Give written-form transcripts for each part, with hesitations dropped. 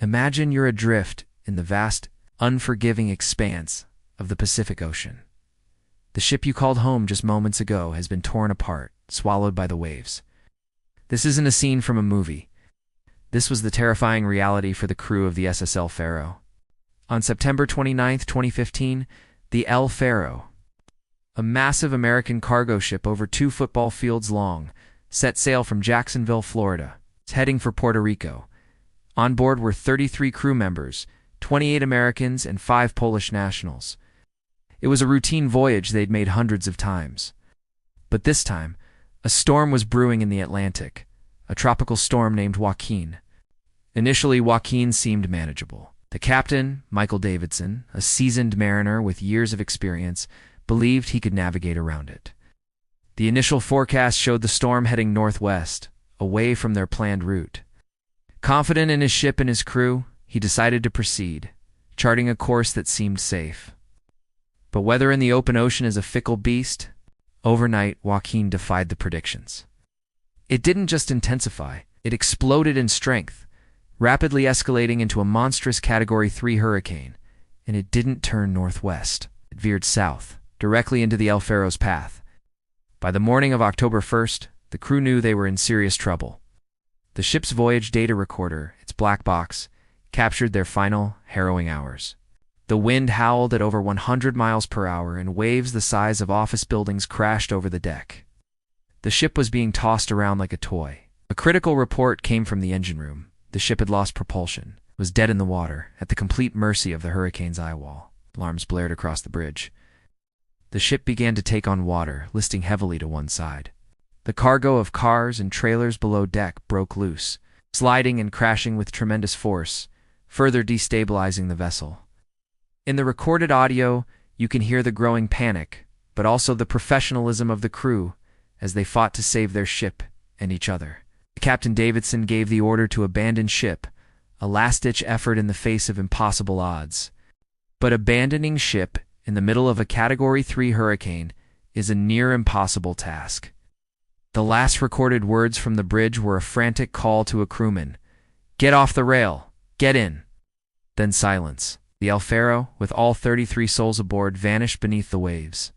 Imagine you're adrift in the vast, unforgiving expanse of the Pacific Ocean. The ship you called home just moments ago has been torn apart, swallowed by the waves. This isn't a scene from a movie. This was the terrifying reality for the crew of the SS El Faro. On September 29, 2015, the El Faro, a massive American cargo ship over 2 football fields long, set sail from Jacksonville, Florida, heading for Puerto Rico. On board were 33 crew members, 28 Americans and 5 Polish nationals. It was a routine voyage they'd made hundreds of times. But this time, a storm was brewing in the Atlantic, a tropical storm named Joaquin. Initially, Joaquin seemed manageable. The captain, Michael Davidson, a seasoned mariner with years of experience, believed he could navigate around it. The initial forecast showed the storm heading northwest, away from their planned route. Confident in his ship and his crew, he decided to proceed, charting a course that seemed safe. But weather in the open ocean is a fickle beast. Overnight, Joaquin defied the predictions. It didn't just intensify, it exploded in strength, rapidly escalating into a monstrous Category 3 hurricane, and it didn't turn northwest. It veered south, directly into the El Faro's path. By the morning of October 1st, the crew knew they were in serious trouble. The ship's voyage data recorder, its black box, captured their final, harrowing hours. The wind howled at over 100 miles per hour, and waves the size of office buildings crashed over the deck. The ship was being tossed around like a toy. A critical report came from the engine room. The ship had lost propulsion, was dead in the water, at the complete mercy of the hurricane's eye wall. Alarms blared across the bridge. The ship began to take on water, listing heavily to one side. The cargo of cars and trailers below deck broke loose, sliding and crashing with tremendous force, further destabilizing the vessel. In the recorded audio, you can hear the growing panic, but also the professionalism of the crew as they fought to save their ship and each other. Captain Davidson gave the order to abandon ship, a last-ditch effort in the face of impossible odds. But abandoning ship in the middle of a Category 3 hurricane is a near-impossible task. The last recorded words from the bridge were a frantic call to a crewman. "Get off the rail! Get in!" Then silence. The El Faro, with all 33 souls aboard, vanished beneath the waves.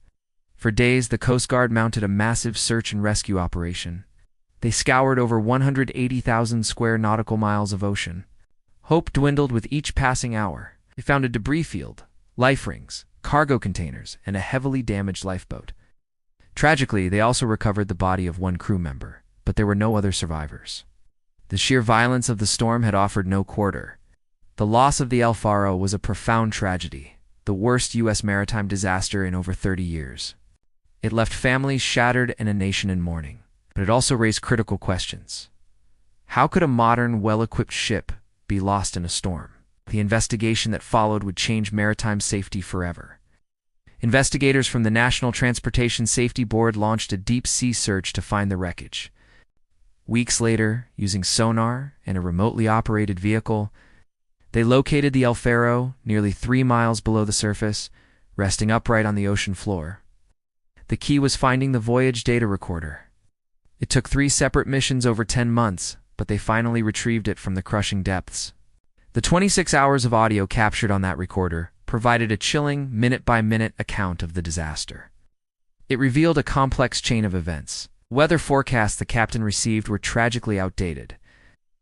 For days, the Coast Guard mounted a massive search and rescue operation. They scoured over 180,000 square nautical miles of ocean. Hope dwindled with each passing hour. They found a debris field, life rings, cargo containers, and a heavily damaged lifeboat. Tragically, they also recovered the body of one crew member, but there were no other survivors. The sheer violence of the storm had offered no quarter. The loss of the El Faro was a profound tragedy, the worst U.S. maritime disaster in over 30 years. It left families shattered and a nation in mourning. But it also raised critical questions. How could a modern, well-equipped ship be lost in a storm? The investigation that followed would change maritime safety forever. Investigators from the National Transportation Safety Board launched a deep-sea search to find the wreckage. Weeks later, using sonar and a remotely operated vehicle, they located the El Faro nearly 3 miles below the surface, resting upright on the ocean floor. The key was finding the voyage data recorder. It took 3 separate missions over 10 months, but they finally retrieved it from the crushing depths. The 26 hours of audio captured on that recorder provided a chilling, minute-by-minute account of the disaster. It revealed a complex chain of events. Weather forecasts the captain received were tragically outdated.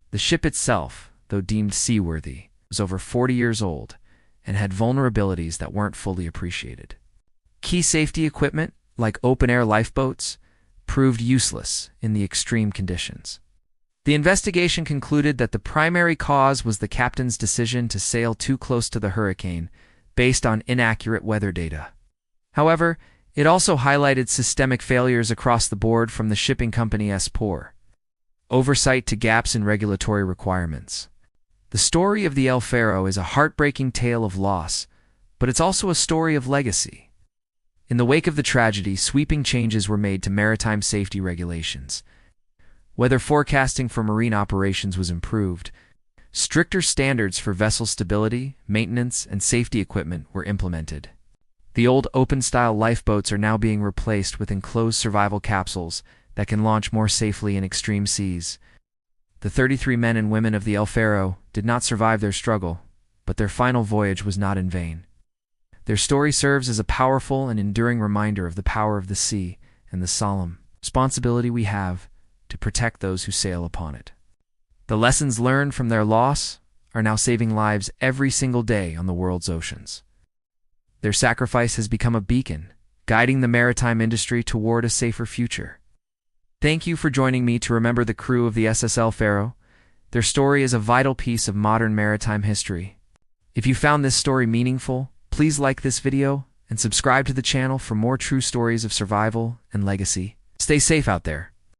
The ship itself, though deemed seaworthy, was over 40 years old and had vulnerabilities that weren't fully appreciated. Key safety equipment, like open-air lifeboats, proved useless in the extreme conditions. The investigation concluded that the primary cause was the captain's decision to sail too close to the hurricane based on inaccurate weather data. However, it also highlighted systemic failures across the board from the shipping company's poor oversight to gaps in regulatory requirements. The story of the El Faro is a heartbreaking tale of loss, but it's also a story of legacy. In the wake of the tragedy, sweeping changes were made to maritime safety regulations. Weather forecasting for marine operations was improved. Stricter standards for vessel stability, maintenance, and safety equipment were implemented. The old open-style lifeboats are now being replaced with enclosed survival capsules that can launch more safely in extreme seas. The 33 men and women of the El Faro did not survive their struggle, but their final voyage was not in vain. Their story serves as a powerful and enduring reminder of the power of the sea and the solemn responsibility we have to protect those who sail upon it. The lessons learned from their loss are now saving lives every single day on the world's oceans. Their sacrifice has become a beacon, guiding the maritime industry toward a safer future. Thank you for joining me to remember the crew of the SS El Faro. Their story is a vital piece of modern maritime history. If you found this story meaningful, please like this video and subscribe to the channel for more true stories of survival and legacy. Stay safe out there.